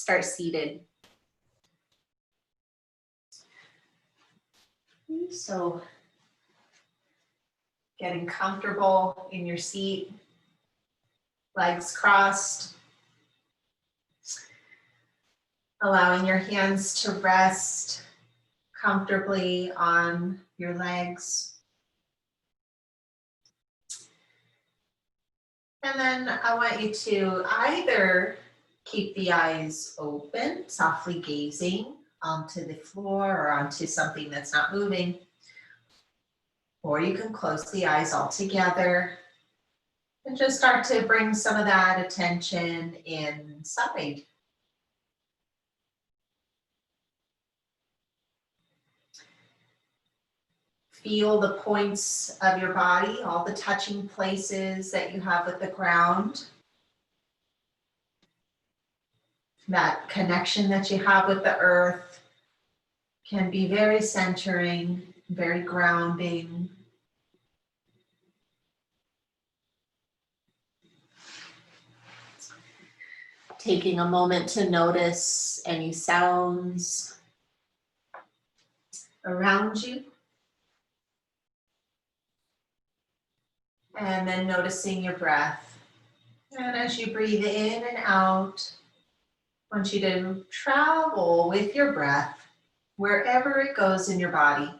start seated. So getting comfortable in your seat, legs crossed, allowing your hands to rest comfortably on your legs. And then I want you to either keep the eyes open, softly gazing onto the floor or onto something that's not moving, or you can close the eyes altogether and just start to bring some of that attention inside. Feel the points of your body, all the touching places that you have with the ground. That connection that you have with the earth can be very centering, very grounding. Taking a moment to notice any sounds around you. And then noticing your breath. And as you breathe in and out, I want you to travel with your breath wherever it goes in your body.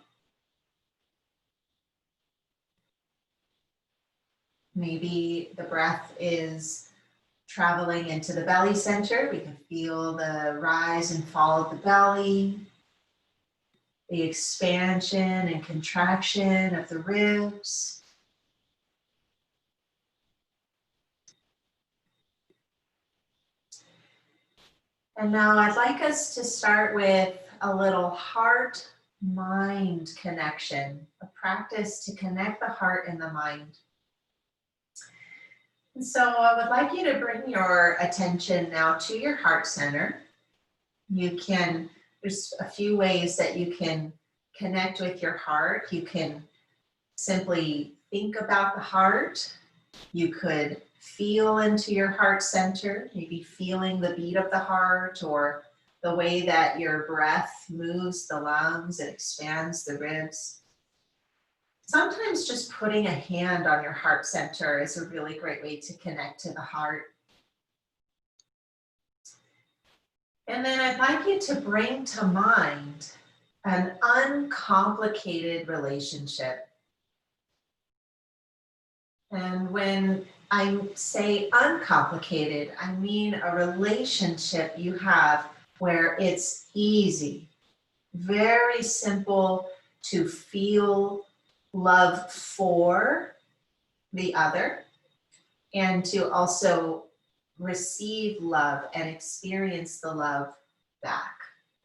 Maybe the breath is traveling into the belly center. We can feel the rise and fall of the belly, the expansion and contraction of the ribs. And now I'd like us to start with a little heart-mind connection, a practice to connect the heart and the mind. And so I would like you to bring your attention now to your heart center. There's a few ways that you can connect with your heart. You can simply think about the heart. You could feel into your heart center, maybe feeling the beat of the heart or the way that your breath moves the lungs and expands the ribs. Sometimes just putting a hand on your heart center is a really great way to connect to the heart. And then I'd like you to bring to mind an uncomplicated relationship. And when I say uncomplicated, I mean a relationship you have where it's easy, very simple to feel love for the other and to also receive love and experience the love back.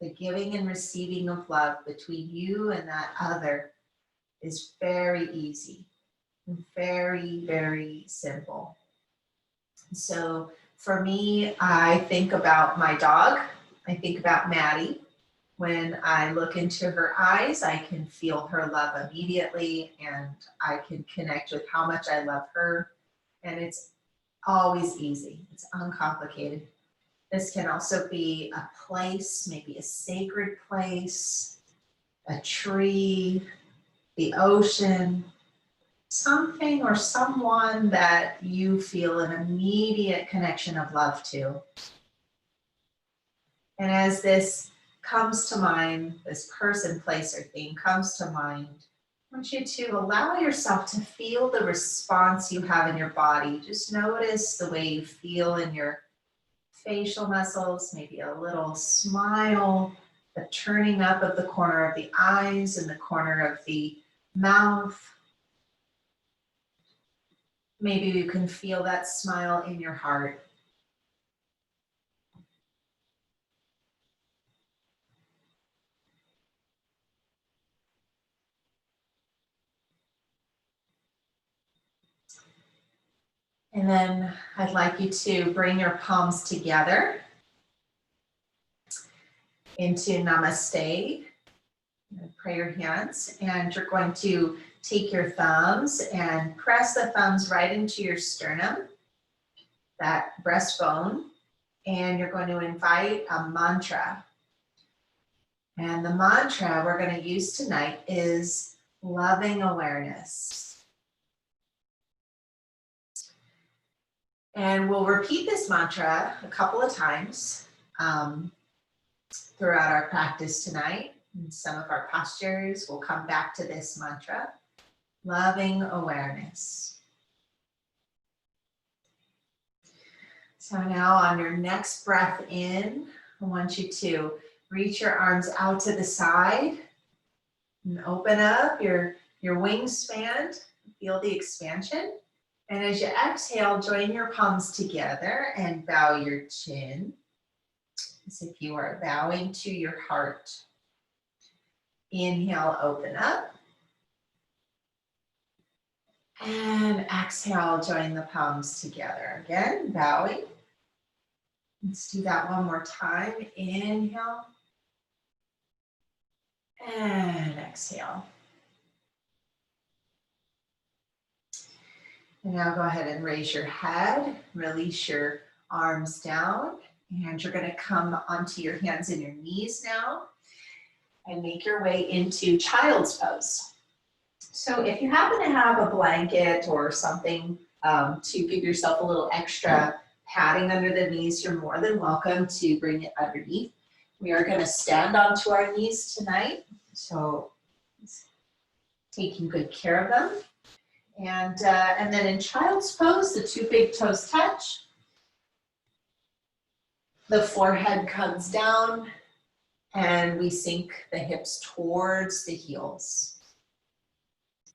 The giving and receiving of love between you and that other is very easy. Very, very simple. So for me, I think about my dog. I think about Maddie. When I look into her eyes, I can feel her love immediately and I can connect with how much I love her. And it's always easy. It's uncomplicated. This can also be a place, maybe a sacred place, a tree, the ocean, something or someone that you feel an immediate connection of love to. And as this comes to mind, this person, place, or thing comes to mind, I want you to allow yourself to feel the response you have in your body. Just notice the way you feel in your facial muscles, maybe a little smile, the turning up of the corner of the eyes and the corner of the mouth. Maybe you can feel that smile in your heart. And then I'd like you to bring your palms together into Namaste. Pray your hands, and you're going to take your thumbs and press the thumbs right into your sternum, that breastbone, And you're going to invite a mantra. And the mantra we're going to use tonight is loving awareness. And we'll repeat this mantra a couple of times throughout our practice tonight. In some of our postures, we'll come back to this mantra, loving awareness. So now on your next breath in, I want you to reach your arms out to the side and open up your wingspan. Feel the expansion. And as you exhale, join your palms together and bow your chin as if you are bowing to your heart. Inhale, open up. And exhale, join the palms together. Again, bowing. Let's do that one more time. Inhale. And exhale. And now go ahead and raise your head, release your arms down, and you're going to come onto your hands and your knees now and make your way into child's pose. So if you happen to have a blanket or something to give yourself a little extra padding under the knees, you're more than welcome to bring it underneath. We are going to stand onto our knees tonight, so taking good care of them. And then in child's pose, the two big toes touch. The forehead comes down and we sink the hips towards the heels.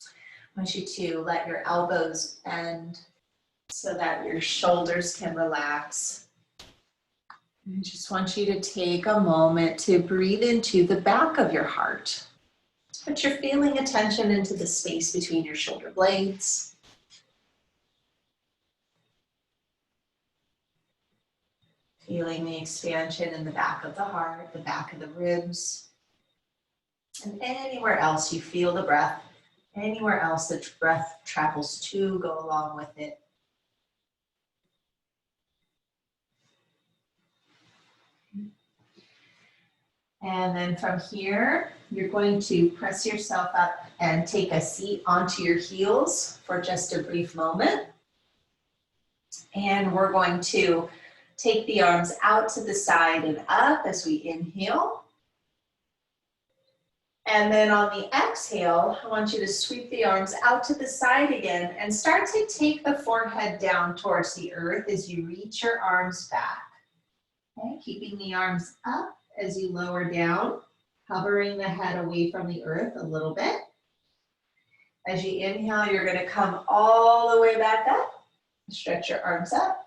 I want you to let your elbows bend so that your shoulders can relax. I just want you to take a moment to breathe into the back of your heart. But you're feeling attention into the space between your shoulder blades. Feeling the expansion in the back of the heart, the back of the ribs. And anywhere else you feel the breath, anywhere else the breath travels to, go along with it. And then from here, you're going to press yourself up and take a seat onto your heels for just a brief moment. And we're going to take the arms out to the side and up as we inhale. And then on the exhale, I want you to sweep the arms out to the side again and start to take the forehead down towards the earth as you reach your arms back. Okay, keeping the arms up as you lower down, hovering the head away from the earth a little bit. As you inhale, you're going to come all the way back up. Stretch your arms up.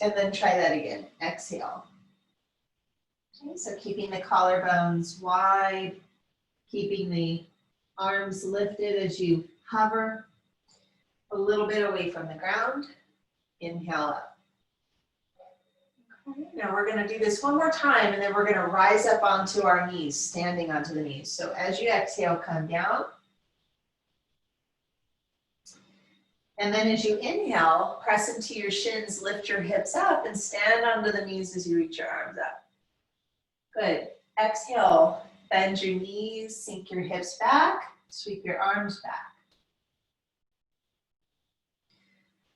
And then try that again. Exhale. Okay, so keeping the collarbones wide, keeping the arms lifted as you hover a little bit away from the ground. Inhale up. Now we're going to do this one more time, and then we're going to rise up onto our knees, standing onto the knees. So as you exhale, come down. And then as you inhale, press into your shins, lift your hips up, and stand onto the knees as you reach your arms up. Good. Exhale, bend your knees, sink your hips back, sweep your arms back.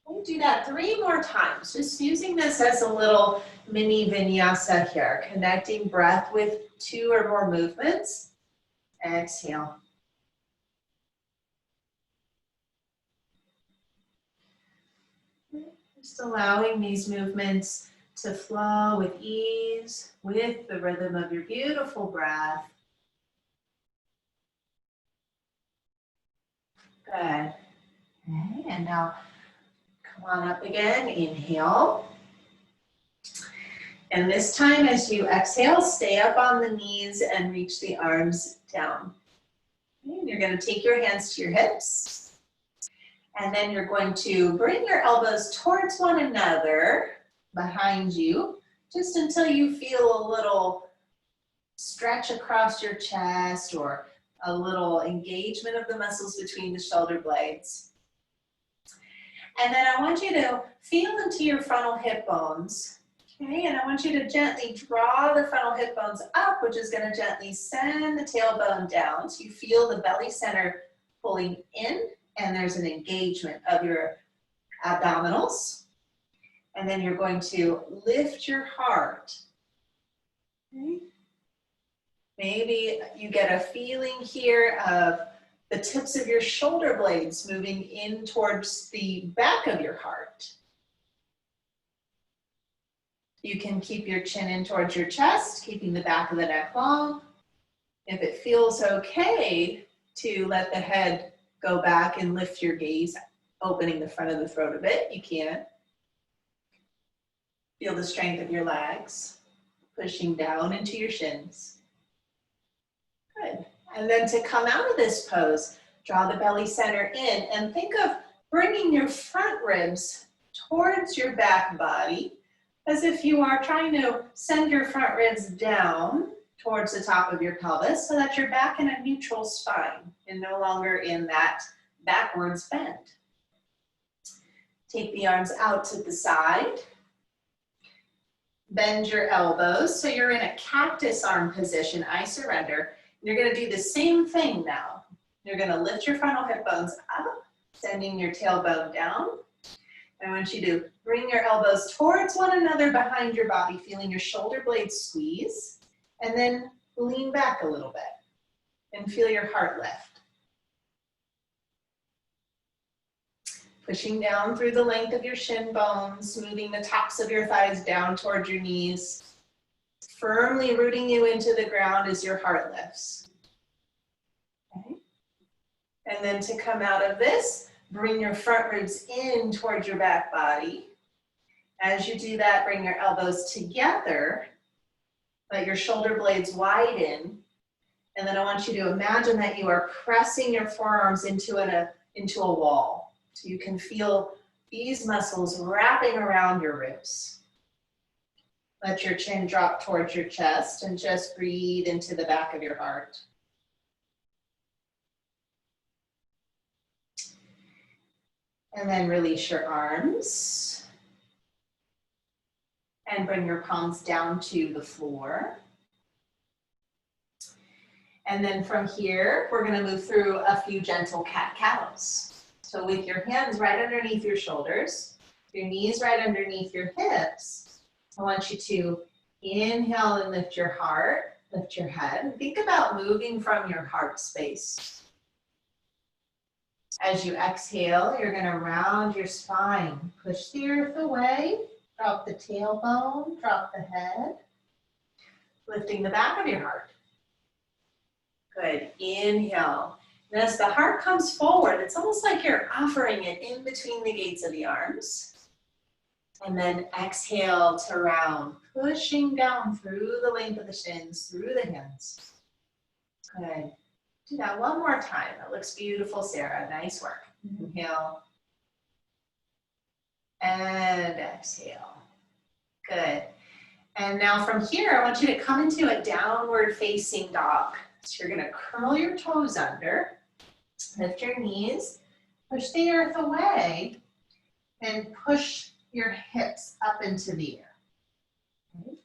We'll do that 3 more times, just using this as a little mini vinyasa here, connecting breath with 2 or more movements. Exhale. Just allowing these movements to flow with ease, with the rhythm of your beautiful breath. Good. Okay, and now come on up again, inhale. And this time as you exhale, stay up on the knees and reach the arms down. Okay, and you're going to take your hands to your hips. And then you're going to bring your elbows towards one another behind you, just until you feel a little stretch across your chest or a little engagement of the muscles between the shoulder blades. And then I want you to feel into your frontal hip bones Okay, and I want you to gently draw the frontal hip bones up, which is going to gently send the tailbone down. So you feel the belly center pulling in, and there's an engagement of your abdominals. And then you're going to lift your heart. Okay. Maybe you get a feeling here of the tips of your shoulder blades moving in towards the back of your heart. You can keep your chin in towards your chest, keeping the back of the neck long. If it feels okay to let the head go back and lift your gaze, opening the front of the throat a bit, you can. Feel the strength of your legs, pushing down into your shins. Good. And then to come out of this pose, draw the belly center in and think of bringing your front ribs towards your back body as if you are trying to send your front ribs down towards the top of your pelvis so that you're back in a neutral spine and no longer in that backwards bend. Take the arms out to the side. Bend your elbows so you're in a cactus arm position, I surrender. You're going to do the same thing now. You're going to lift your frontal hip bones up, sending your tailbone down. I want you to bring your elbows towards one another behind your body, feeling your shoulder blades squeeze, and then lean back a little bit and feel your heart lift. Pushing down through the length of your shin bones, moving the tops of your thighs down towards your knees, firmly rooting you into the ground as your heart lifts. Okay. And then to come out of this, bring your front ribs in towards your back body. As you do that, bring your elbows together, let your shoulder blades widen, and then I want you to imagine that you are pressing your forearms into a wall. So you can feel these muscles wrapping around your ribs. Let your chin drop towards your chest and just breathe into the back of your heart. And then release your arms. And bring your palms down to the floor. And then from here, we're going to move through a few gentle cat-cows. So with your hands right underneath your shoulders, your knees right underneath your hips, I want you to inhale and lift your heart, lift your head, and think about moving from your heart space. As you exhale, you're going to round your spine. Push the earth away, drop the tailbone, drop the head, lifting the back of your heart. Good, inhale. And as the heart comes forward, it's almost like you're offering it in between the gates of the arms. And then exhale to round, pushing down through the length of the shins, through the hands. Good. Do that one more time. That looks beautiful, Sarah. Nice work. Inhale. And exhale. Good. And now from here, I want you to come into a downward facing dog. So you're going to curl your toes under, lift your knees, push the earth away, and push your hips up into the air. Okay.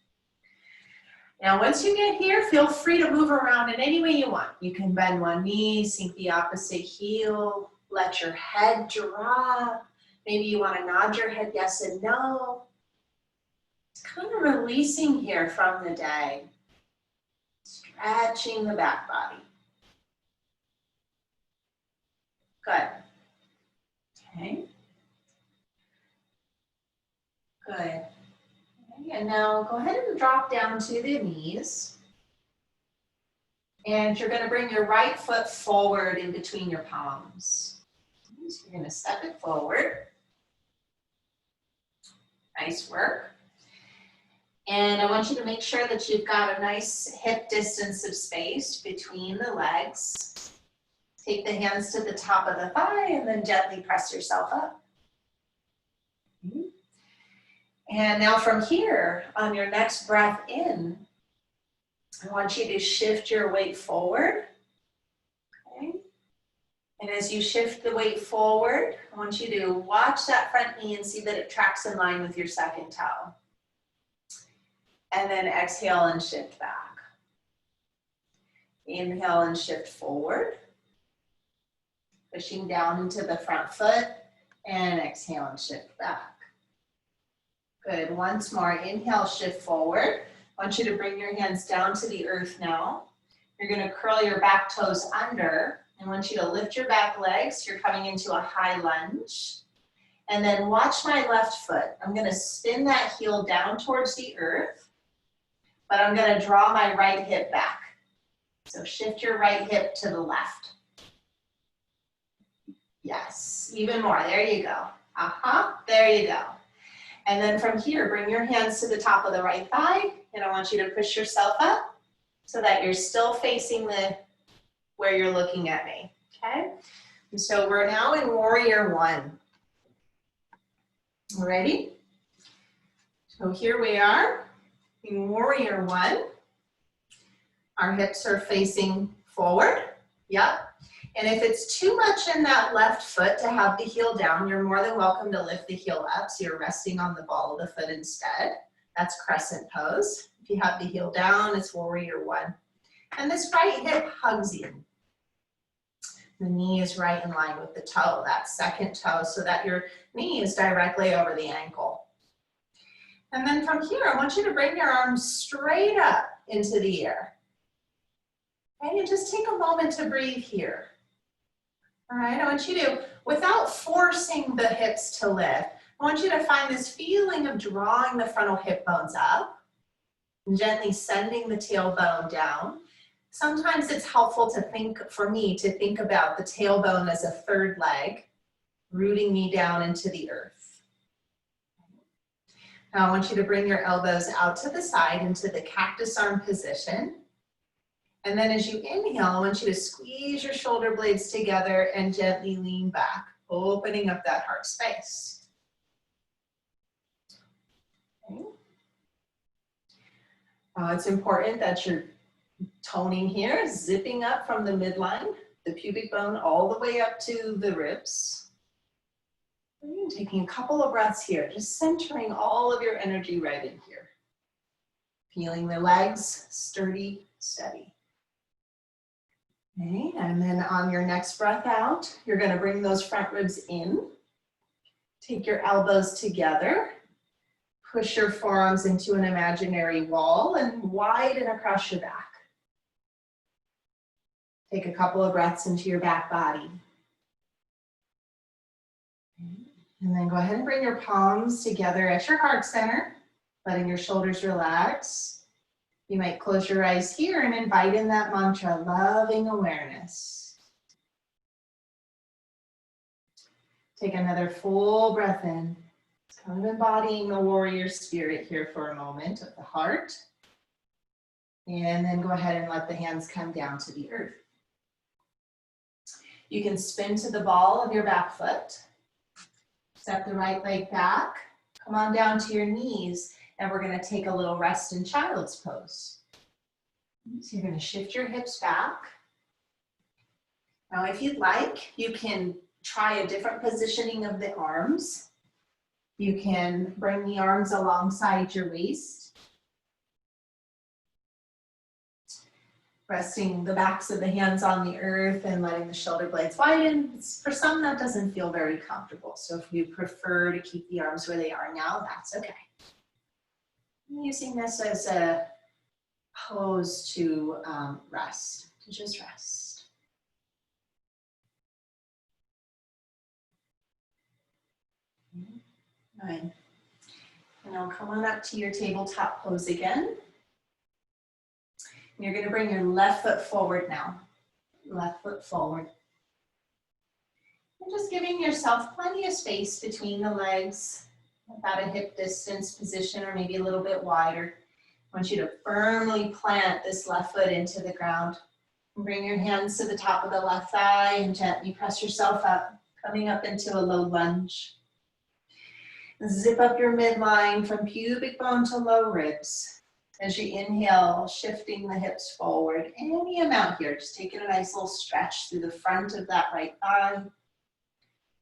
Now, once you get here, feel free to move around in any way you want. You can bend one knee, sink the opposite heel, let your head drop. Maybe you want to nod your head yes and no. It's kind of releasing here from the day. Stretching the back body. Good. Okay. Good. Okay. And now go ahead and drop down to the knees. And you're going to bring your right foot forward in between your palms. So you're going to step it forward. Nice work. And I want you to make sure that you've got a nice hip distance of space between the legs. Take the hands to the top of the thigh and then gently press yourself up. And now from here, on your next breath in, I want you to shift your weight forward. Okay. And as you shift the weight forward, I want you to watch that front knee and see that it tracks in line with your second toe. And then exhale and shift back. Inhale and shift forward. Pushing down into the front foot. And exhale and shift back. Good, once more, inhale, shift forward. I want you to bring your hands down to the earth now. You're gonna curl your back toes under. I want you to lift your back legs. You're coming into a high lunge. And then watch my left foot. I'm gonna spin that heel down towards the earth, but I'm gonna draw my right hip back. So shift your right hip to the left. Yes, even more, there you go. There you go. And then from here, bring your hands to the top of the right thigh, and I want you to push yourself up so that you're still facing where you're looking at me, okay? And so we're now in warrior one. Ready? So here we are in warrior one. Our hips are facing forward, yep. And if it's too much in that left foot to have the heel down, you're more than welcome to lift the heel up so you're resting on the ball of the foot instead. That's crescent pose. If you have the heel down, it's warrior one. And this right hip hugs you. The knee is right in line with the toe, that second toe, so that your knee is directly over the ankle. And then from here, I want you to bring your arms straight up into the air. Okay, and just take a moment to breathe here. All right, I want you to, without forcing the hips to lift, I want you to find this feeling of drawing the frontal hip bones up and gently sending the tailbone down. Sometimes it's helpful to think, for me, to think about the tailbone as a third leg, rooting me down into the earth. Now I want you to bring your elbows out to the side into the cactus arm position. And then as you inhale, I want you to squeeze your shoulder blades together and gently lean back, opening up that heart space. Okay. It's important that you're toning here, zipping up from the midline, the pubic bone all the way up to the ribs. And taking a couple of breaths here, just centering all of your energy right in here. Feeling the legs sturdy, steady. Okay, and then on your next breath out, you're going to bring those front ribs in. Take your elbows together. Push your forearms into an imaginary wall and widen across your back. Take a couple of breaths into your back body. And then go ahead and bring your palms together at your heart center, letting your shoulders relax. You might close your eyes here and invite in that mantra, loving awareness. Take another full breath in. It's kind of embodying the warrior spirit here for a moment of the heart. And then go ahead and let the hands come down to the earth. You can spin to the ball of your back foot. Step the right leg back. Come on down to your knees. And we're going to take a little rest in child's pose. So you're going to shift your hips back. Now, if you'd like, you can try a different positioning of the arms. You can bring the arms alongside your waist. Resting the backs of the hands on the earth and letting the shoulder blades widen. For some, that doesn't feel very comfortable. So if you prefer to keep the arms where they are now, that's okay. I'm using this as a pose to rest, to just rest. Good. And now come on up to your tabletop pose again. And you're going to bring your left foot forward now. Left foot forward. And just giving yourself plenty of space between the legs. About a hip distance position or maybe a little bit wider. I want you to firmly plant this left foot into the ground. Bring your hands to the top of the left thigh and gently press yourself up, coming up into a low lunge. Zip up your midline from pubic bone to low ribs. As you inhale, shifting the hips forward, any amount here, just taking a nice little stretch through the front of that right thigh.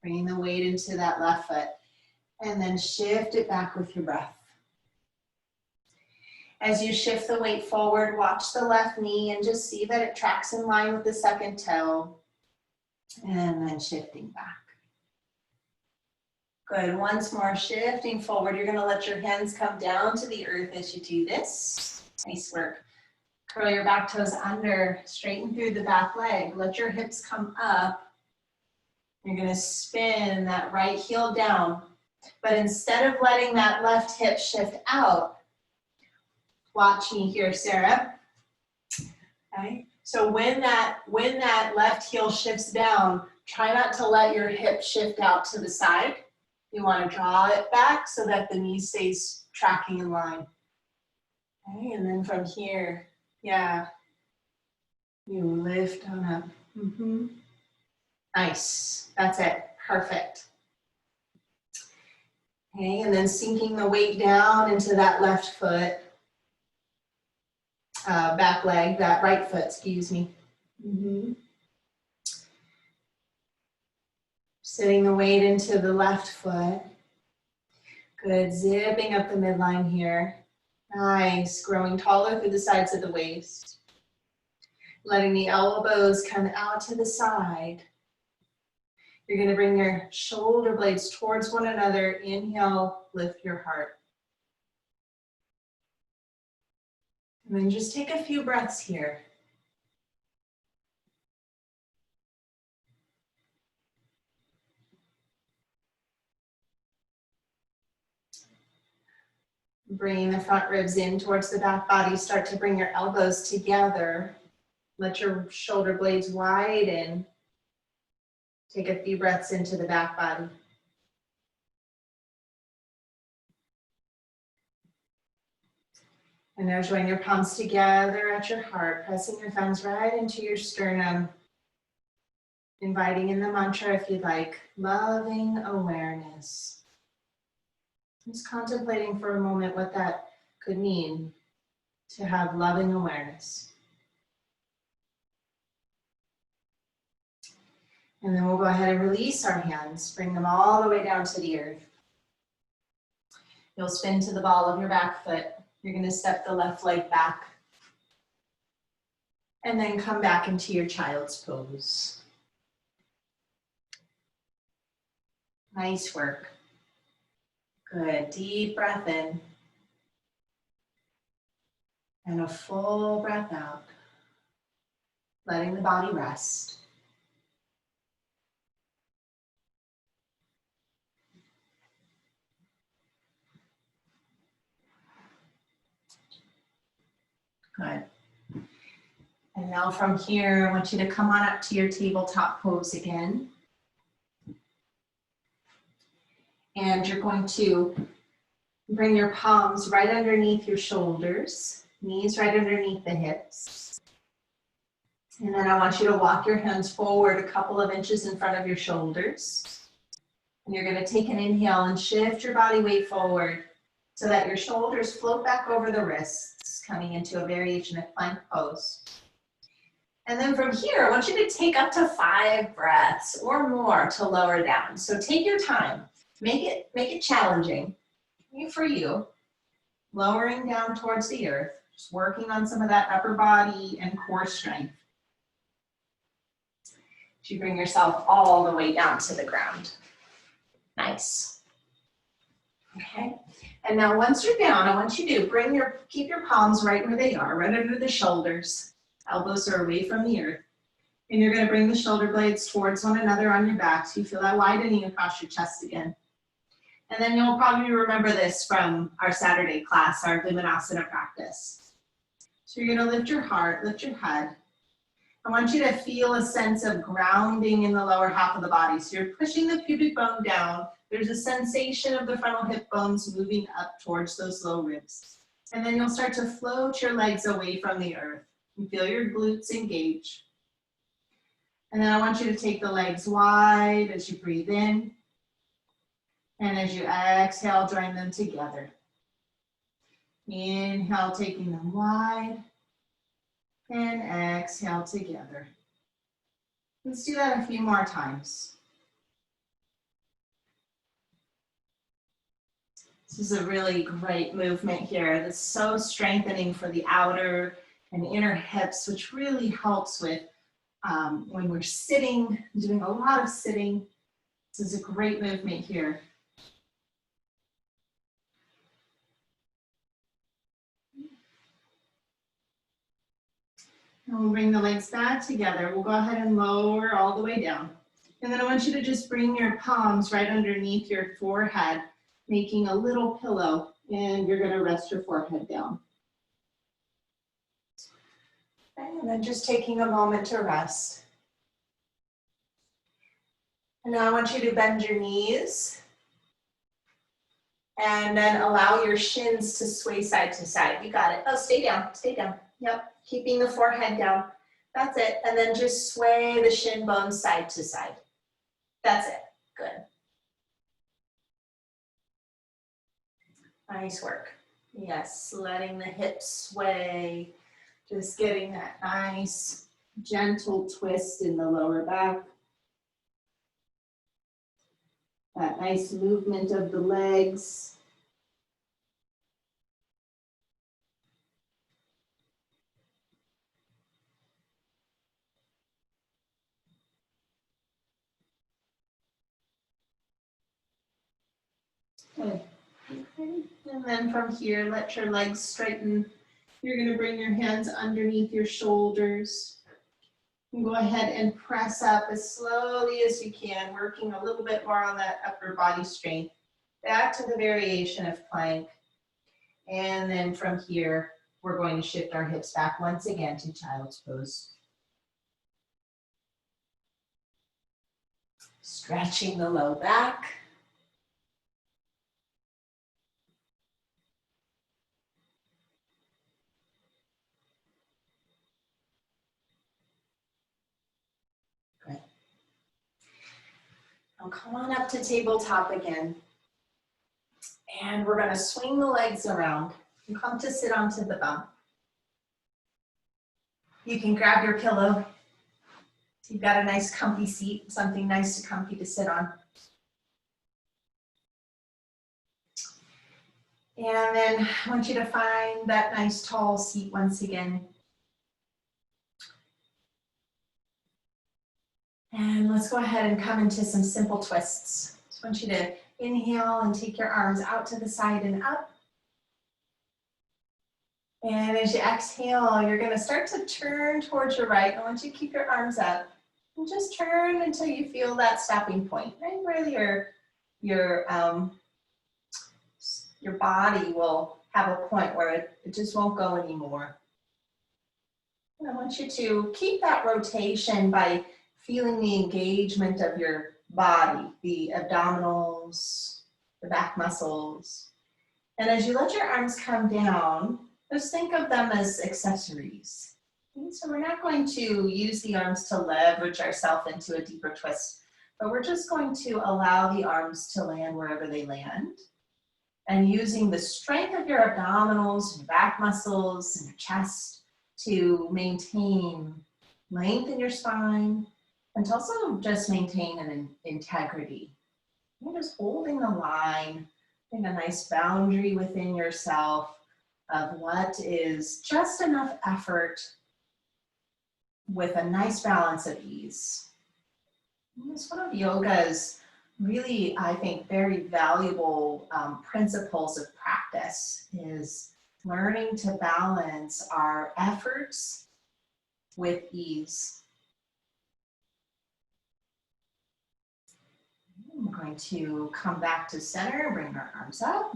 Bringing the weight into that left foot. And then shift it back with your breath. As you shift the weight forward, watch the left knee and just see that it tracks in line with the second toe. And then shifting back. Good, once more, shifting forward. You're gonna let your hands come down to the earth as you do this. Nice work. Curl your back toes under, straighten through the back leg. Let your hips come up. You're gonna spin that right heel down. But instead of letting that left hip shift out, watch me here, Sarah. Okay. So when that left heel shifts down, try not to let your hip shift out to the side. You want to draw it back so that the knee stays tracking in line. Okay, and then from here, yeah, you lift on up. Nice, that's it, perfect. Okay, and then sinking the weight down into that left foot. Back leg, that right foot, excuse me. Sitting the weight into the left foot. Good, zipping up the midline here. Nice, growing taller through the sides of the waist. Letting the elbows come out to the side. You're gonna bring your shoulder blades towards one another. Inhale, lift your heart. And then just take a few breaths here. Bringing the front ribs in towards the back body. Start to bring your elbows together. Let your shoulder blades widen. Take a few breaths into the back body. And now join your palms together at your heart, pressing your thumbs right into your sternum. Inviting in the mantra if you'd like, loving awareness. Just contemplating for a moment what that could mean to have loving awareness. And then we'll go ahead and release our hands, bring them all the way down to the earth. You'll spin to the ball of your back foot. You're going to step the left leg back. And then come back into your child's pose. Nice work. Good, deep breath in. And a full breath out. Letting the body rest. Good. And now from here, I want you to come on up to your tabletop pose again. And you're going to bring your palms right underneath your shoulders, knees right underneath the hips. And then I want you to walk your hands forward a couple of inches in front of your shoulders. And you're going to take an inhale and shift your body weight forward so that your shoulders float back over the wrists, coming into a variation of plank pose. And then from here, I want you to take up to 5 breaths or more to lower down. So take your time. Make it challenging for you. Lowering down towards the earth, just working on some of that upper body and core strength. You bring yourself all the way down to the ground. Nice. Okay. And now once you're down, I want you to keep your palms right where they are, right under the shoulders. Elbows are away from the earth. And you're going to bring the shoulder blades towards one another on your back so you feel that widening across your chest again. And then you'll probably remember this from our Saturday class, our Vimanasana practice. So you're going to lift your heart, lift your head. I want you to feel a sense of grounding in the lower half of the body. So you're pushing the pubic bone down. There's a sensation of the frontal hip bones moving up towards those low ribs. And then you'll start to float your legs away from the earth. And feel your glutes engage. And then I want you to take the legs wide as you breathe in. And as you exhale, join them together. Inhale, taking them wide. And exhale together. Let's do that a few more times. This is a really great movement here that's so strengthening for the outer and inner hips, which really helps with when we're sitting, doing a lot of sitting. This is a great movement here. And we'll bring the legs back together. We'll go ahead and lower all the way down. And then I want you to just bring your palms right underneath your forehead, making a little pillow, and you're gonna rest your forehead down. And then just taking a moment to rest. And now I want you to bend your knees and then allow your shins to sway side to side. You got it. Oh, stay down, stay down. Yep, keeping the forehead down. That's it. And then just sway the shin bones side to side. That's it. Good. Nice work. Yes, letting the hips sway. Just getting that nice, gentle twist in the lower back. That nice movement of the legs. Good. Okay. And then from here, let your legs straighten. You're going to bring your hands underneath your shoulders. And go ahead and press up as slowly as you can, working a little bit more on that upper body strength. Back to the variation of plank. And then from here, we're going to shift our hips back once again to child's pose. Stretching the low back. Good. Now come on up to tabletop again. And we're going to swing the legs around and come to sit onto the bump. You can grab your pillow. So you've got a nice comfy seat, something nice and comfy to sit on. And then I want you to find that nice tall seat once again. And let's go ahead and come into some simple twists. Just want you to inhale and take your arms out to the side and up. And as you exhale, you're going to start to turn towards your right. I want you to keep your arms up and just turn until you feel that stopping point, right where your body will have a point where it just won't go anymore. And I want you to keep that rotation by feeling the engagement of your body, the abdominals, the back muscles. And as you let your arms come down, just think of them as accessories. Okay, so we're not going to use the arms to leverage ourselves into a deeper twist, but we're just going to allow the arms to land wherever they land. And using the strength of your abdominals, and your back muscles, and your chest to maintain length in your spine, and to also just maintain an integrity. You're just holding the line, having a nice boundary within yourself of what is just enough effort with a nice balance of ease. And it's one of yoga's really, I think, very valuable principles of practice is learning to balance our efforts with ease. We're going to come back to center, bring our arms up.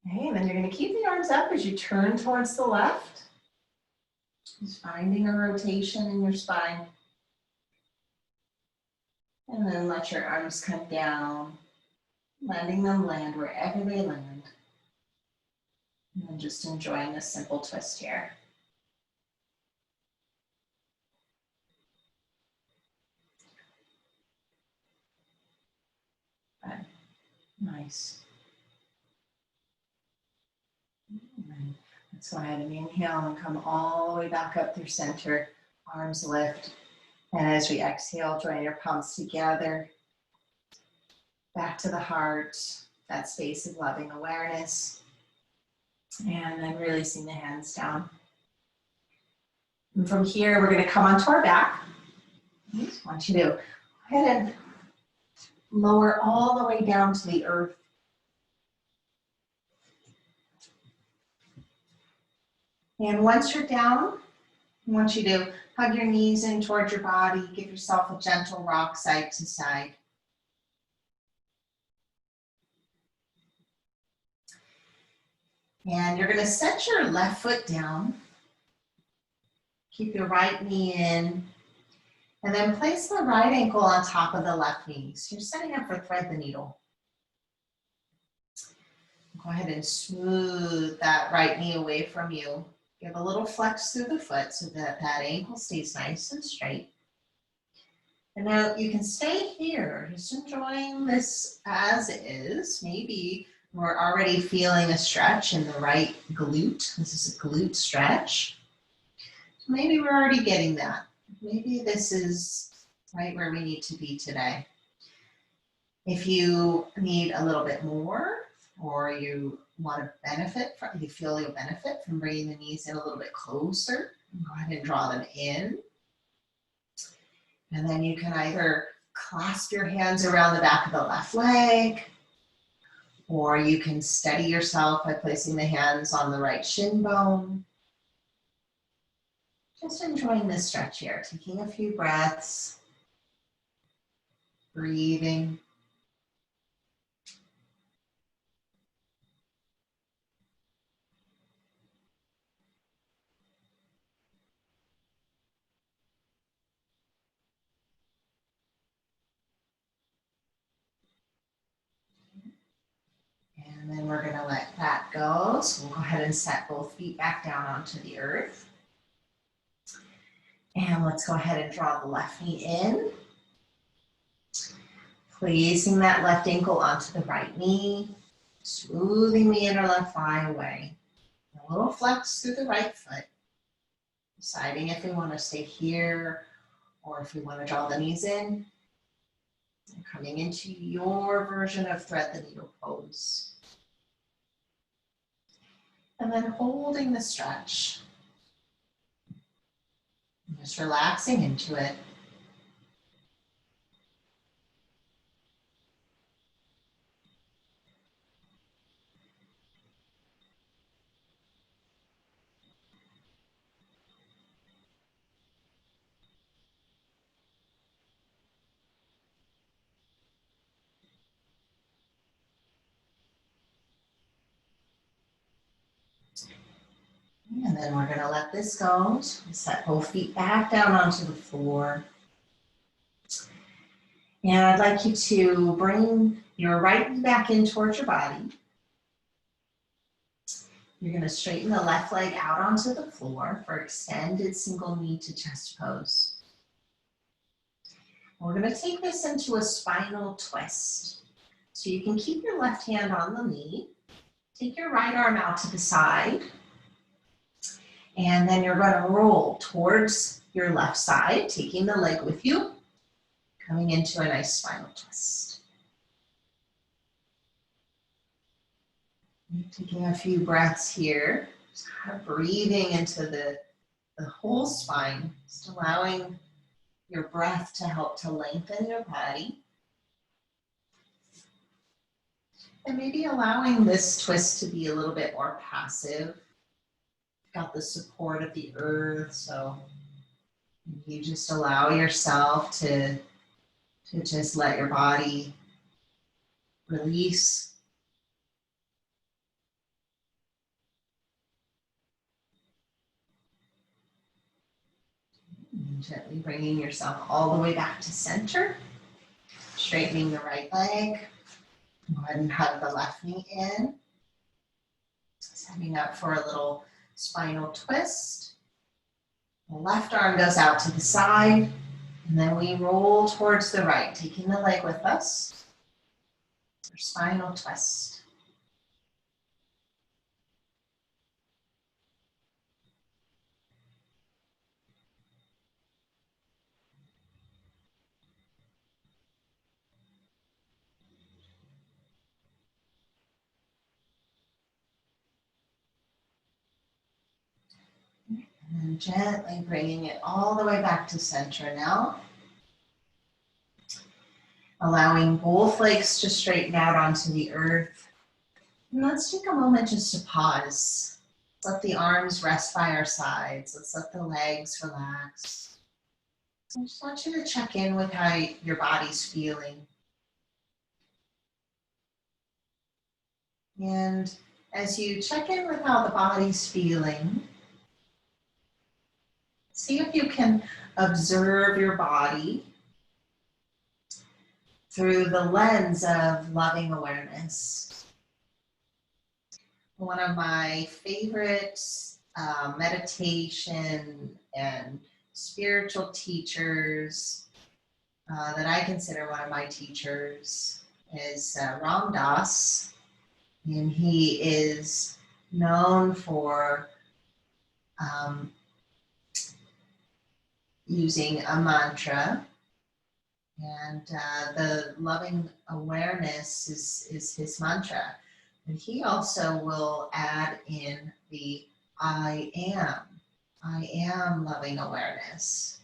Okay, and then you're going to keep the arms up as you turn towards the left. Just finding a rotation in your spine. And then let your arms come down, letting them land wherever they land. And then just enjoying this simple twist here. Good. Nice. Let's go ahead and inhale and come all the way back up through center, arms lift. And as we exhale, join your palms together, back to the heart, that space of loving awareness. And then releasing the hands down. And from here, we're going to come onto our back. I just want you to go ahead and lower all the way down to the earth. And once you're down, I want you to hug your knees in towards your body. Give yourself a gentle rock side to side. And you're going to set your left foot down. Keep your right knee in. And then place the right ankle on top of the left knee. So you're setting up for thread the needle. Go ahead and smooth that right knee away from you. Give a little flex through the foot so that that ankle stays nice and straight. And now you can stay here, just enjoying this as is. Maybe we're already feeling a stretch in the right glute. This is a glute stretch. So maybe we're already getting that. Maybe this is right where we need to be today. If you need a little bit more, or you want to benefit from, you feel you'll benefit from bringing the knees in a little bit closer, go ahead and draw them in. And then you can either clasp your hands around the back of the left leg, or you can steady yourself by placing the hands on the right shin bone. Just enjoying this stretch here, taking a few breaths, breathing. And then we're gonna let that go. So we'll go ahead and set both feet back down onto the earth. And let's go ahead and draw the left knee in. Placing that left ankle onto the right knee, smoothing the inner left thigh away. A little flex through the right foot. Deciding if we want to stay here or if we want to draw the knees in. And coming into your version of thread the needle pose. And then holding the stretch. And just relaxing into it. And then we're going to let this go. So set both feet back down onto the floor. And I'd like you to bring your right knee back in towards your body. You're going to straighten the left leg out onto the floor for extended single knee to chest pose. We're going to take this into a spinal twist. So you can keep your left hand on the knee. Take your right arm out to the side. And then you're going to roll towards your left side, taking the leg with you, coming into a nice spinal twist. Taking a few breaths here, just kind of breathing into the whole spine, just allowing your breath to help to lengthen your body. And maybe allowing this twist to be a little bit more passive. Got the support of the earth, so you just allow yourself to just let your body release. And gently bringing yourself all the way back to center, straightening the right leg. Go ahead and hug the left knee in, setting up for a little spinal twist. The left arm goes out to the side, and then we roll towards the right, taking the leg with us. Our spinal twist. And then gently bringing it all the way back to center now. Allowing both legs to straighten out onto the earth. And let's take a moment just to pause. Let the arms rest by our sides. Let's let the legs relax. I just want you to check in with how your body's feeling. And as you check in with how the body's feeling, see if you can observe your body through the lens of loving awareness. One of my favorite meditation and spiritual teachers that I consider one of my teachers is Ram Dass, and he is known for using a mantra, and the loving awareness is his mantra. And he also will add in the I am loving awareness.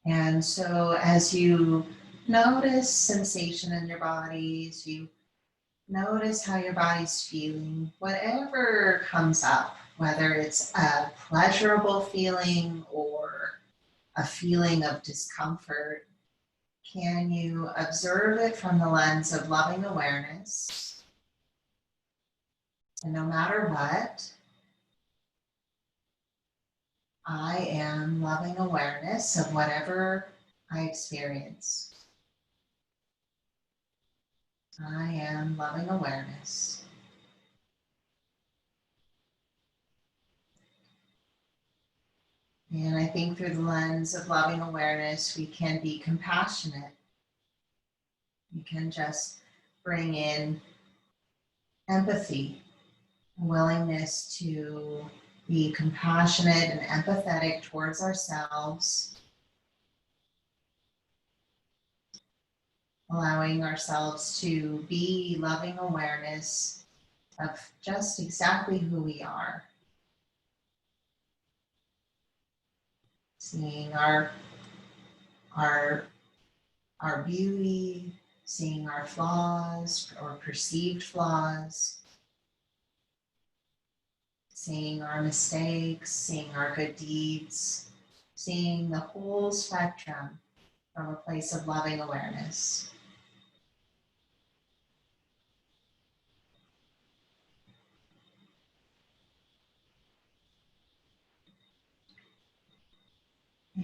And so as you notice sensation in your body, as you notice how your body's feeling, whatever comes up, whether it's a pleasurable feeling or a feeling of discomfort, can you observe it from the lens of loving awareness? And no matter what, I am loving awareness of whatever I experience. I am loving awareness. And I think through the lens of loving awareness, we can be compassionate. We can just bring in empathy, a willingness to be compassionate and empathetic towards ourselves, allowing ourselves to be loving awareness of just exactly who we are. Seeing our beauty, seeing our flaws or perceived flaws, seeing our mistakes, seeing our good deeds, seeing the whole spectrum from a place of loving awareness.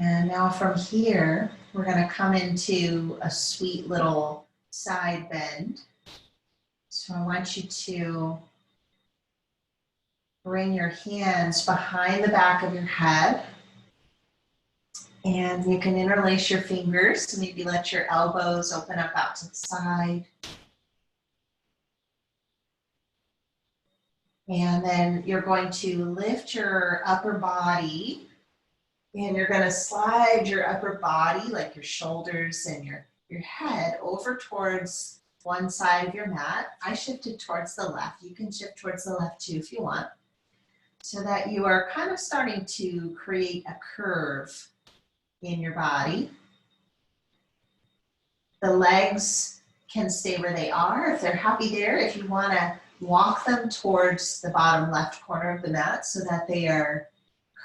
And now from here, we're going to come into a sweet little side bend. So I want you to bring your hands behind the back of your head. And you can interlace your fingers. So maybe let your elbows open up out to the side. And then you're going to lift your upper body. And you're going to slide your upper body, like your shoulders and your head, over towards one side of your mat. I shifted towards the left. You can shift towards the left too if you want. So that you are kind of starting to create a curve in your body. The legs can stay where they are if they're happy there. If you want to walk them towards the bottom left corner of the mat so that they are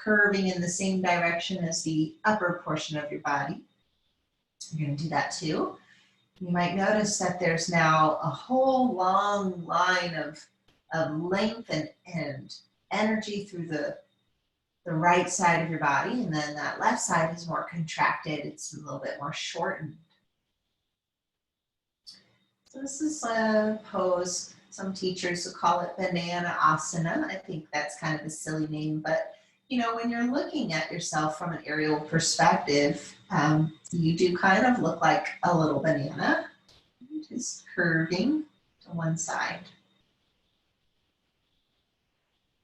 curving in the same direction as the upper portion of your body. You're going to do that too. You might notice that there's now a whole long line of length and energy through the right side of your body, and then that left side is more contracted. It's a little bit more shortened. So this is a pose. Some teachers will call it banana asana. I think that's kind of a silly name, but you know, when you're looking at yourself from an aerial perspective, you do kind of look like a little banana, just curving to one side.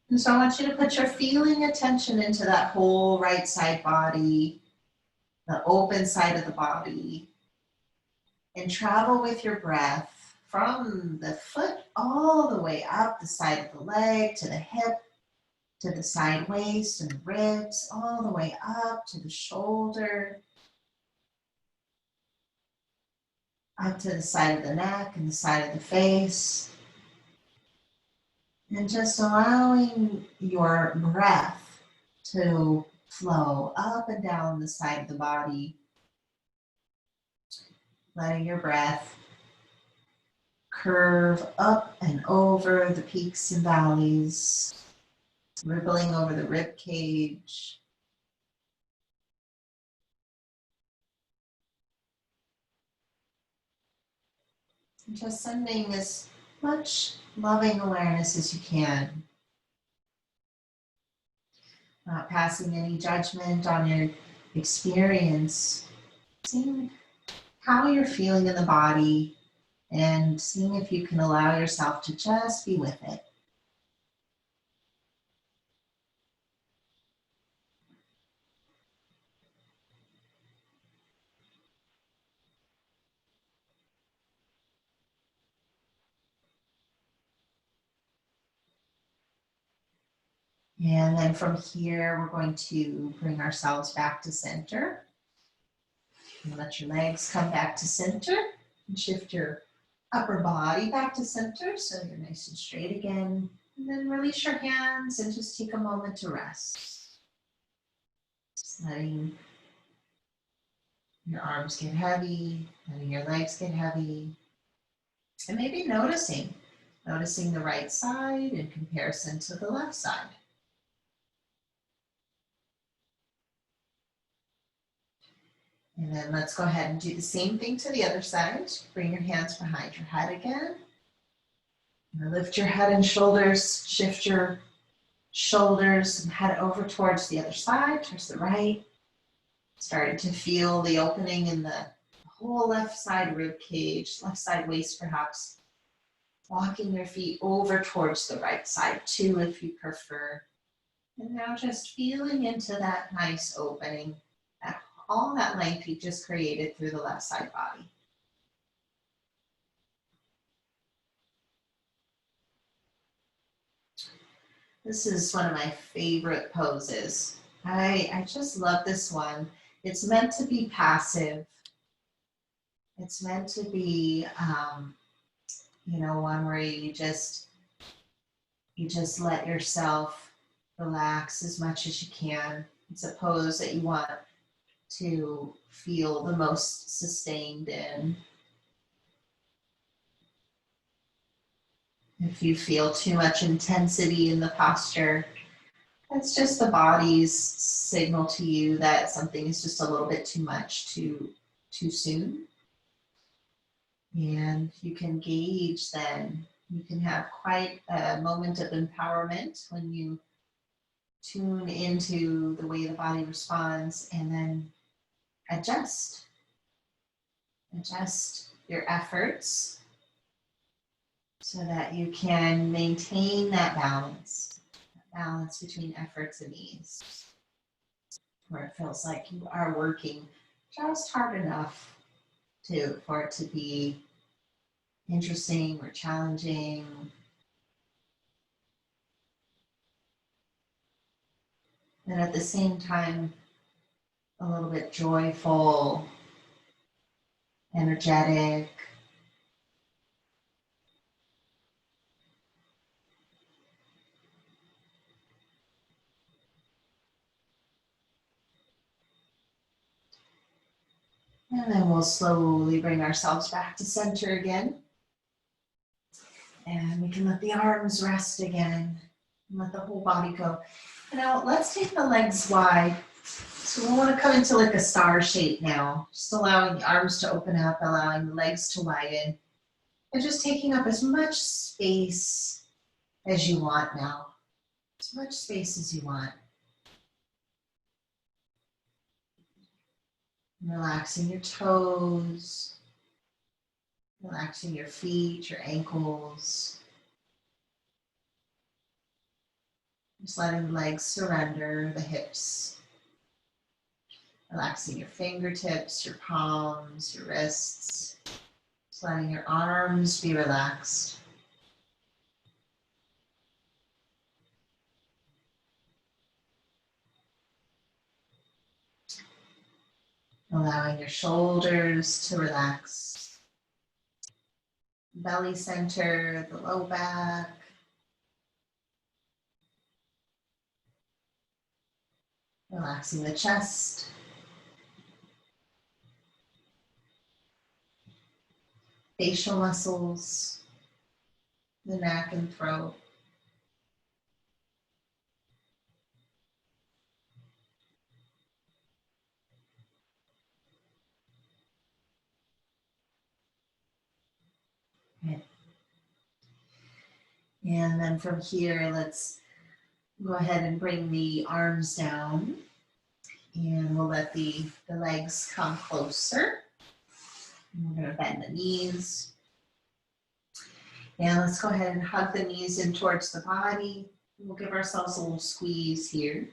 And so I want you to put your feeling attention into that whole right side body, the open side of the body, and travel with your breath from the foot all the way up the side of the leg to the hip, to the side waist and the ribs, all the way up to the shoulder, up to the side of the neck and the side of the face. And just allowing your breath to flow up and down the side of the body. Letting your breath curve up and over the peaks and valleys, rippling over the rib cage. And just sending as much loving awareness as you can. Not passing any judgment on your experience. Seeing how you're feeling in the body and seeing if you can allow yourself to just be with it. And then from here, we're going to bring ourselves back to center. And let your legs come back to center and shift your upper body back to center so you're nice and straight again. And then release your hands and just take a moment to rest. Just letting your arms get heavy, letting your legs get heavy. And maybe noticing the right side in comparison to the left side. And then let's go ahead and do the same thing to the other side. Bring your hands behind your head again. And lift your head and shoulders, shift your shoulders and head over towards the other side, towards the right. Starting to feel the opening in the whole left side rib cage, left side waist perhaps. Walking your feet over towards the right side too, if you prefer. And now just feeling into that nice opening, all that length you just created through the left side body. This is one of my favorite poses. I just love this one. It's meant to be passive. It's meant to be, one where you just let yourself relax as much as you can. It's a pose that you want to feel the most sustained in. If you feel too much intensity in the posture, that's just the body's signal to you that something is just a little bit too much too soon. And you can gauge then. You can have quite a moment of empowerment when you tune into the way the body responds and then adjust your efforts so that you can maintain that balance between efforts and ease, where it feels like you are working just hard enough for it to be interesting or challenging. And at the same time, a little bit joyful, energetic. And then we'll slowly bring ourselves back to center again. And we can let the arms rest again. And let the whole body go. Now let's take the legs wide. So we want to come into like a star shape now. Just allowing the arms to open up, allowing the legs to widen. And just taking up as much space as you want now. As much space as you want. Relaxing your toes, relaxing your feet, your ankles. Just letting the legs surrender, the hips. Relaxing your fingertips, your palms, your wrists. Just letting your arms be relaxed. Allowing your shoulders to relax. Belly center, the low back. Relaxing the chest. Facial muscles, the neck and throat. Okay. And then from here, let's go ahead and bring the arms down. And we'll let the legs come closer. And we're going to bend the knees. And let's go ahead and hug the knees in towards the body. We'll give ourselves a little squeeze here.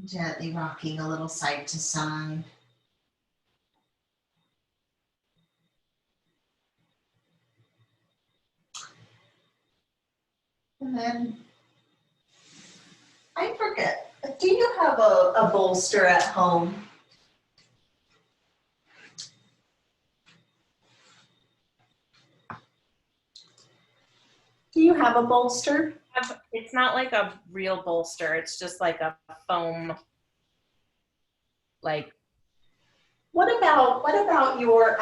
Gently rocking a little side to side. And then, I forget, do you have a bolster at home? Do you have a bolster? It's not like a real bolster. It's just like a foam, like. What about your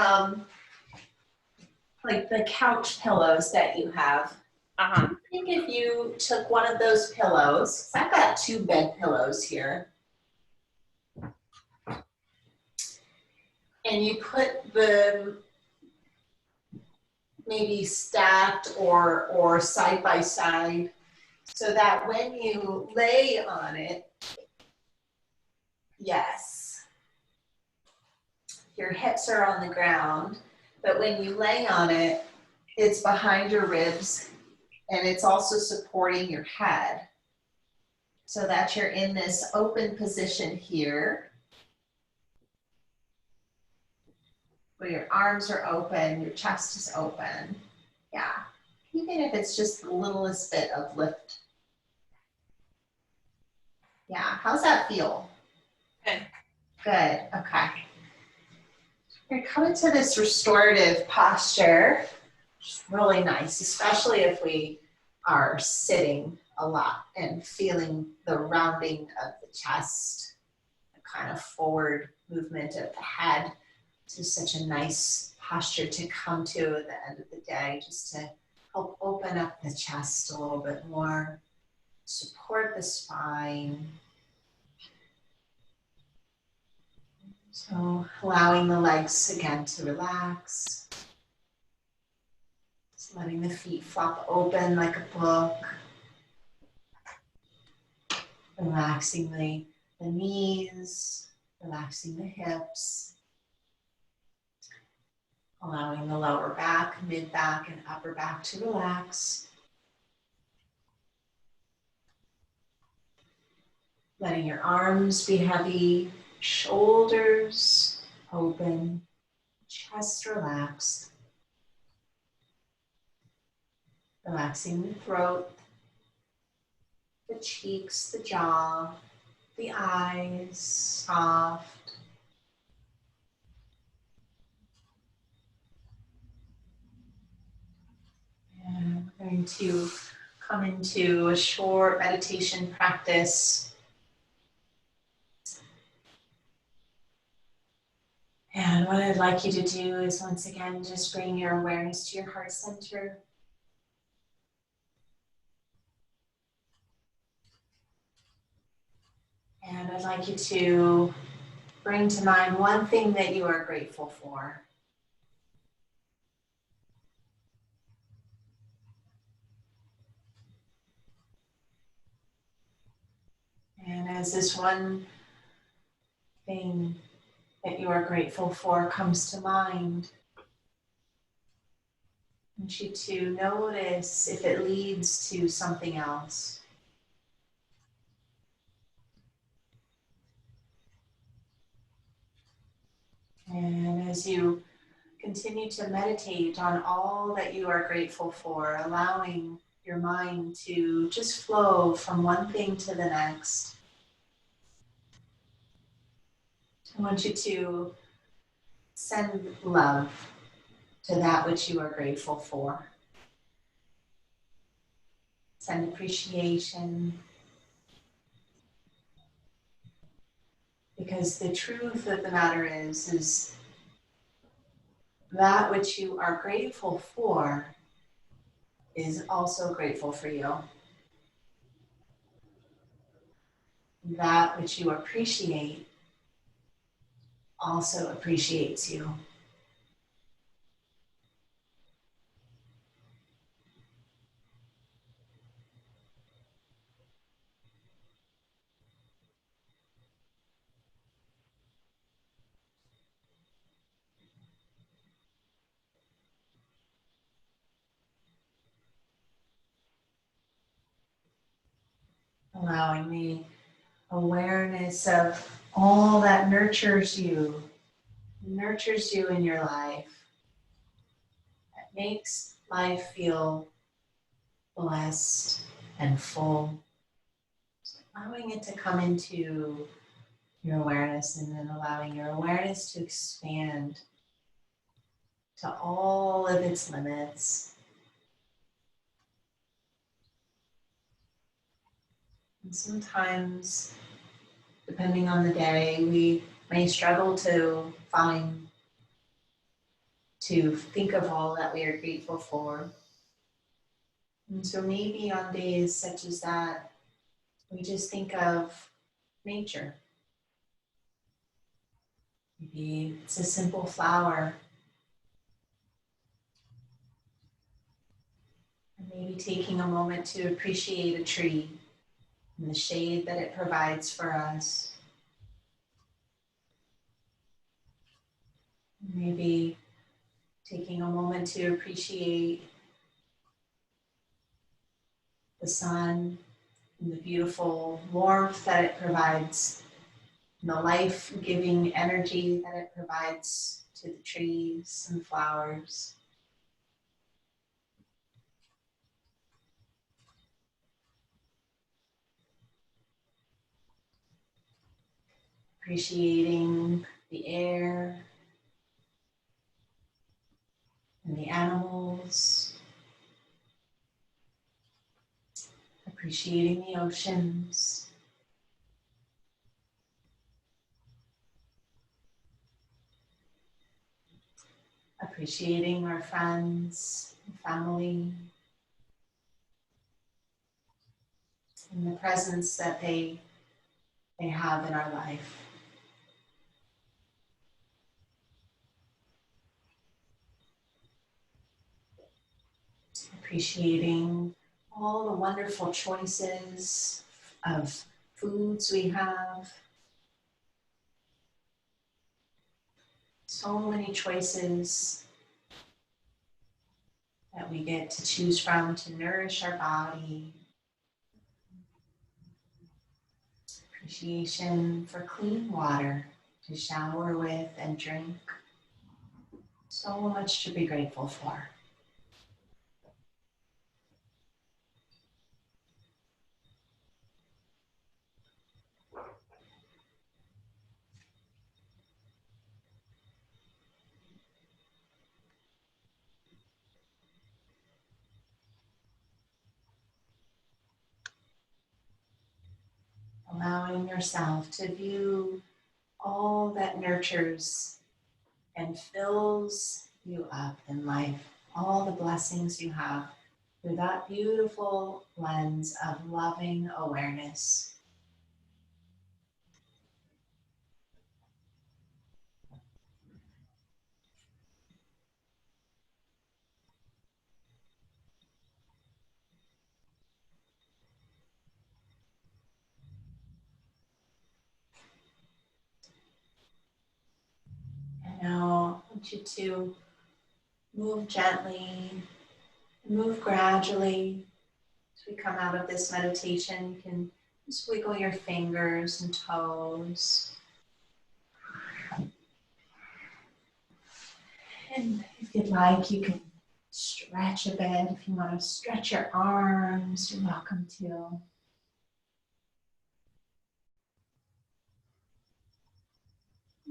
like the couch pillows that you have? I think if you took one of those pillows, I've got 2 bed pillows here, and you put them maybe stacked or side by side, so that when you lay on it, yes, your hips are on the ground, but when you lay on it, it's behind your ribs and it's also supporting your head, so that you're in this open position here where your arms are open, your chest is open. Yeah, even if it's just the littlest bit of lift. Yeah, how's that feel? Good. Good, okay. You're coming to this restorative posture, which is really nice, especially if we are sitting a lot and feeling the rounding of the chest, the kind of forward movement of the head. This is such a nice posture to come to at the end of the day, just to help open up the chest a little bit more, support the spine. So allowing the legs again to relax. Just letting the feet flop open like a book. Relaxing the knees, relaxing the hips. Allowing the lower back, mid back, and upper back to relax. Letting your arms be heavy, shoulders open, chest relaxed. Relaxing the throat, the cheeks, the jaw, the eyes, soft. And we're going to come into a short meditation practice. And what I'd like you to do is once again, just bring your awareness to your heart center. And I'd like you to bring to mind one thing that you are grateful for. And as this one thing that you are grateful for comes to mind, I want you to notice if it leads to something else. And as you continue to meditate on all that you are grateful for, allowing your mind to just flow from one thing to the next. I want you to send love to that which you are grateful for. Send appreciation. Because the truth of the matter is that which you are grateful for is also grateful for you. That which you appreciate also appreciates you. Allowing the awareness of all that nurtures you in your life, that makes life feel blessed and full. So allowing it to come into your awareness and then allowing your awareness to expand to all of its limits. And sometimes, depending on the day, we may struggle to think of all that we are grateful for. And so maybe on days such as that, we just think of nature. Maybe it's a simple flower. Or maybe taking a moment to appreciate a tree and the shade that it provides for us. Maybe taking a moment to appreciate the sun and the beautiful warmth that it provides, and the life-giving energy that it provides to the trees and flowers. Appreciating the air and the animals. Appreciating the oceans. Appreciating our friends and family and the presence that they have in our life. Appreciating all the wonderful choices of foods we have. So many choices that we get to choose from to nourish our body. Appreciation for clean water to shower with and drink. So much to be grateful for. Allowing yourself to view all that nurtures and fills you up in life, all the blessings you have through that beautiful lens of loving awareness. And now I want you to move gently, move gradually. As we come out of this meditation, you can just wiggle your fingers and toes. And if you'd like, you can stretch a bit. If you want to stretch your arms, you're welcome to.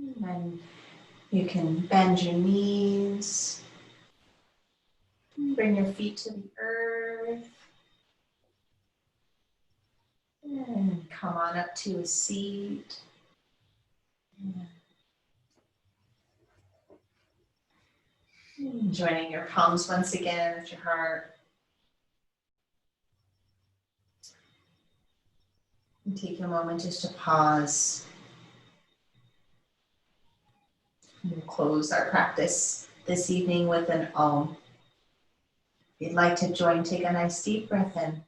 And you can bend your knees. Bring your feet to the earth. And come on up to a seat. Joining your palms once again with your heart. And take a moment just to pause. We'll close our practice this evening with an Om. If you'd like to join, take a nice deep breath in.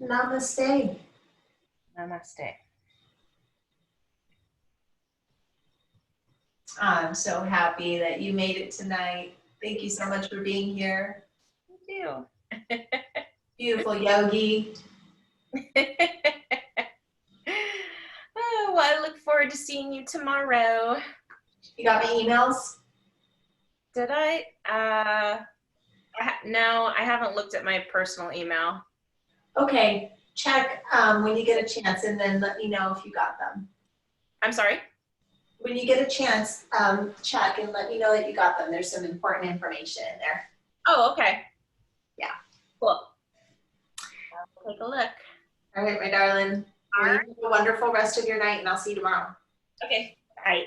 Namaste. Namaste. I'm so happy that you made it tonight. Thank you so much for being here. Thank you. Beautiful yogi. Oh, well, I look forward to seeing you tomorrow. You got my emails? Did I? No, I haven't looked at my personal email. Okay, check when you get a chance and then let me know if you got them. I'm sorry? When you get a chance, check and let me know that you got them. There's some important information in there. Oh, okay. Yeah. Cool. I'll take a look. All right, my darling. All right. Have a wonderful rest of your night and I'll see you tomorrow. Okay. Bye.